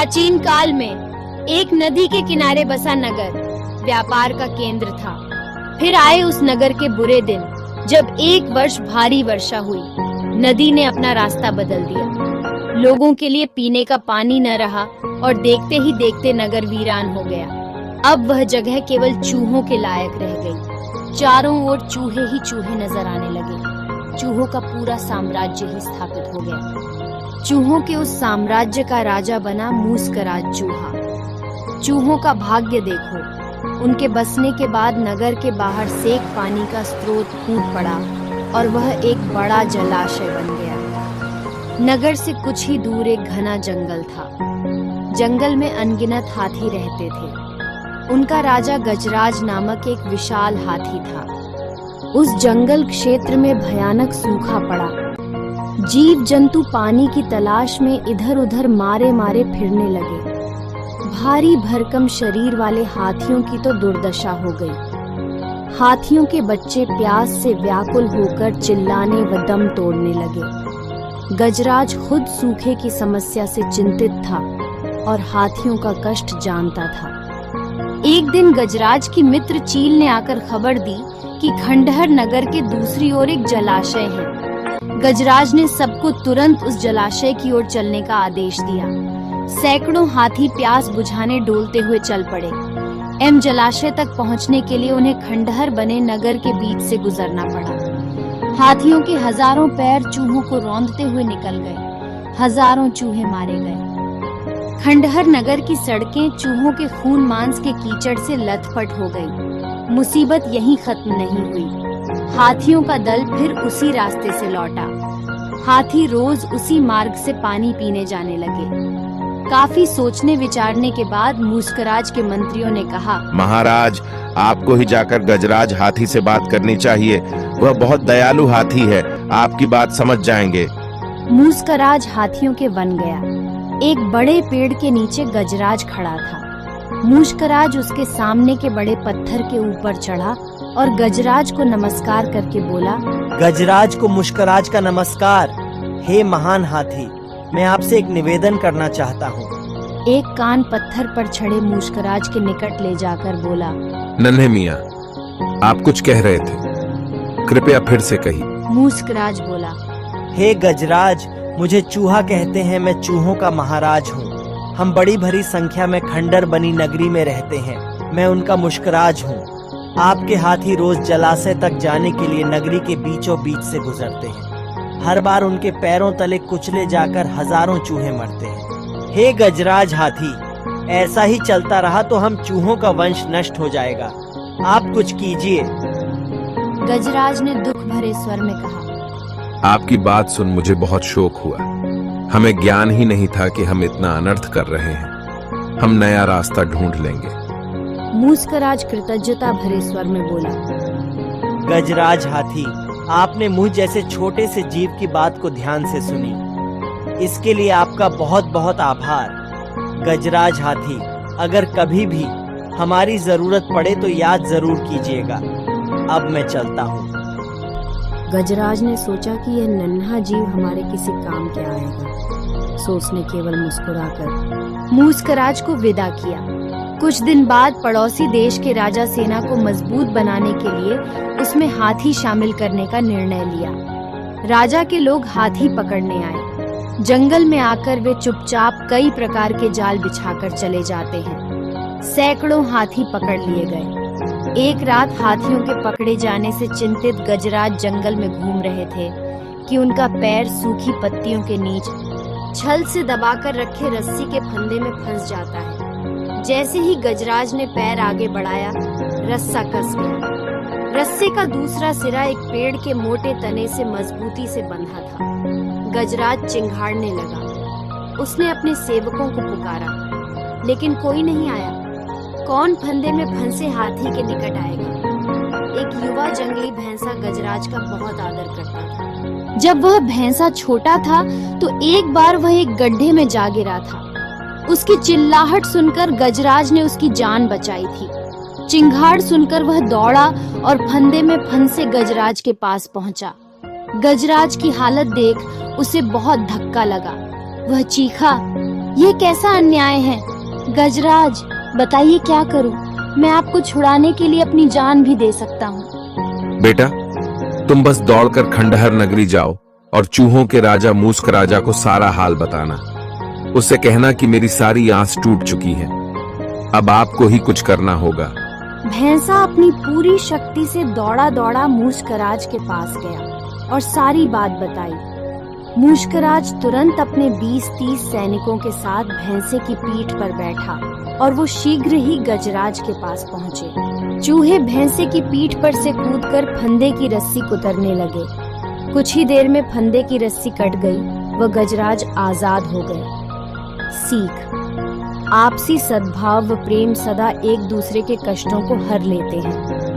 प्राचीन काल में एक नदी के किनारे बसा नगर व्यापार का केंद्र था। फिर आए उस नगर के बुरे दिन, जब एक वर्ष भारी वर्षा हुई। नदी ने अपना रास्ता बदल दिया। लोगों के लिए पीने का पानी न रहा और देखते ही देखते नगर वीरान हो गया। अब वह जगह केवल चूहों के लायक रह गई। चारों ओर चूहे ही चूहे नजर आने लगे। चूहों का पूरा साम्राज्य ही स्थापित हो गया। चूहों के उस साम्राज्य का राजा बना मूसकराज चूहा। चूहों का भाग्य देखो, उनके बसने के बाद नगर के बाहर सेक पानी का स्रोत फूट पड़ा और वह एक बड़ा जलाशय बन गया। नगर से कुछ ही दूर एक घना जंगल था। जंगल में अनगिनत हाथी रहते थे। उनका राजा गजराज नामक एक विशाल हाथी था। उस जंगल क्षेत्र में भयानक सूखा पड़ा। जीव जंतु पानी की तलाश में इधर उधर मारे मारे फिरने लगे। भारी भरकम शरीर वाले हाथियों की तो दुर्दशा हो गई। हाथियों के बच्चे प्यास से व्याकुल होकर चिल्लाने व दम तोड़ने लगे। गजराज खुद सूखे की समस्या से चिंतित था और हाथियों का कष्ट जानता था। एक दिन गजराज की मित्र चील ने आकर खबर दी कि खंडहर नगर के दूसरी ओर एक जलाशय है। गजराज ने सबको तुरंत उस जलाशय की ओर चलने का आदेश दिया। सैकड़ों हाथी प्यास बुझाने डोलते हुए चल पड़े। जलाशय तक पहुंचने के लिए उन्हें खंडहर बने नगर के बीच से गुजरना पड़ा। हाथियों के हजारों पैर चूहों को रौंदते हुए निकल गए। हजारों चूहे मारे गए। खंडहर नगर की सड़कें चूहों के खून मांस के कीचड़ से लथपथ हो गई। मुसीबत यहीं खत्म नहीं हुई। हाथियों का दल फिर उसी रास्ते से लौटा। हाथी रोज उसी मार्ग से पानी पीने जाने लगे। काफी सोचने विचारने के बाद मूसकराज के मंत्रियों ने कहा, महाराज, आपको ही जाकर गजराज हाथी से बात करनी चाहिए। वह बहुत दयालु हाथी है, आपकी बात समझ जाएंगे। मूसकराज हाथियों के वन गया। एक बड़े पेड़ के नीचे गजराज खड़ा था। मूसकराज उसके सामने के बड़े पत्थर के ऊपर चढ़ा और गजराज को नमस्कार करके बोला, गजराज को मुस्कराज का नमस्कार। हे महान हाथी, मैं आपसे एक निवेदन करना चाहता हूँ। एक कान पत्थर पर चढ़े मूसकराज के निकट ले जाकर बोला, नन्हे मियाँ, आप कुछ कह रहे थे, कृपया फिर से कहिए। मूसकराज बोला, हे गजराज, मुझे चूहा कहते हैं। मैं चूहों का महाराज हूँ। हम बड़ी भरी संख्या में खंडर बनी नगरी में रहते हैं। मैं उनका मुस्कराज हूँ। आपके हाथी रोज जलाशय तक जाने के लिए नगरी के बीचों बीच से गुजरते हैं। हर बार उनके पैरों तले कुचले जाकर हजारों चूहे मरते हैं। हे गजराज हाथी, ऐसा ही चलता रहा तो हम चूहों का वंश नष्ट हो जाएगा। आप कुछ कीजिए। गजराज ने दुख भरे स्वर में कहा, आपकी बात सुन मुझे बहुत शोक हुआ। हमें ज्ञान ही नहीं था कि हम इतना अनर्थ कर रहे हैं। हम नया रास्ता ढूंढ लेंगे। मूसकराज कृतज्ञता भरे स्वर में बोला, गजराज हाथी, आपने मुझ जैसे छोटे से जीव की बात को ध्यान से सुनी। इसके लिए आपका बहुत बहुत आभार। गजराज हाथी, अगर कभी भी हमारी जरूरत पड़े तो याद जरूर कीजिएगा। अब मैं चलता हूँ। गजराज ने सोचा कि यह नन्हा जीव हमारे किसी काम के आएगा। सोचने केवल मुस्कुराकर मूसकराज को विदा किया। कुछ दिन बाद पड़ोसी देश के राजा सेना को मजबूत बनाने के लिए उसमें हाथी शामिल करने का निर्णय लिया। राजा के लोग हाथी पकड़ने आए। जंगल में आकर वे चुपचाप कई प्रकार के जाल बिछाकर चले जाते हैं। सैकड़ों हाथी पकड़ लिए गए। एक रात हाथियों के पकड़े जाने से चिंतित गजराज जंगल में घूम रहे थे कि उनका पैर सूखी पत्तियों के नीचे छल से दबाकर रखे रस्सी के फंदे में फंस जाता है। जैसे ही गजराज ने पैर आगे बढ़ाया, रस्सा कस गया। रस्से का दूसरा सिरा एक पेड़ के मोटे तने से मजबूती से बंधा था। गजराज चिंघाड़ने लगा। उसने अपने सेवकों को पुकारा, लेकिन कोई नहीं आया। कौन फंदे में फंसे हाथी के निकट आएगा? एक युवा जंगली भैंसा गजराज का बहुत आदर करता था। जब वह भैंसा छोटा था तो एक बार वह एक गड्ढे में जा गिरा था। उसकी चिल्लाहट सुनकर गजराज ने उसकी जान बचाई थी। चिंगाड़ सुनकर वह दौड़ा और फंदे में फंसे गजराज के पास पहुंचा। गजराज की हालत देख उसे बहुत धक्का लगा। वह चीखा, ये कैसा अन्याय है? गजराज, बताइए क्या करूं? मैं आपको छुड़ाने के लिए अपनी जान भी दे सकता हूँ। बेटा, तुम बस दौड़कर खंडहर नगरी जाओ और चूहों के राजा मूस्क राजा को सारा हाल बताना। उससे कहना कि मेरी सारी आस टूट चुकी है, अब आपको ही कुछ करना होगा। भैंसा अपनी पूरी शक्ति से दौड़ा दौड़ा मूस्कराज के पास गया और सारी बात बताई। मूस्कराज तुरंत अपने 20-30 सैनिकों के साथ भैंसे की पीठ पर बैठा और वो शीघ्र ही गजराज के पास पहुंचे। चूहे भैंसे की पीठ पर से कूदकर फंदे की रस्सी कुतरने लगे। कुछ ही देर में फंदे की रस्सी कट गई, वह गजराज आजाद हो गए। सीख: आपसी सद्भाव व प्रेम सदा एक दूसरे के कष्टों को हर लेते हैं।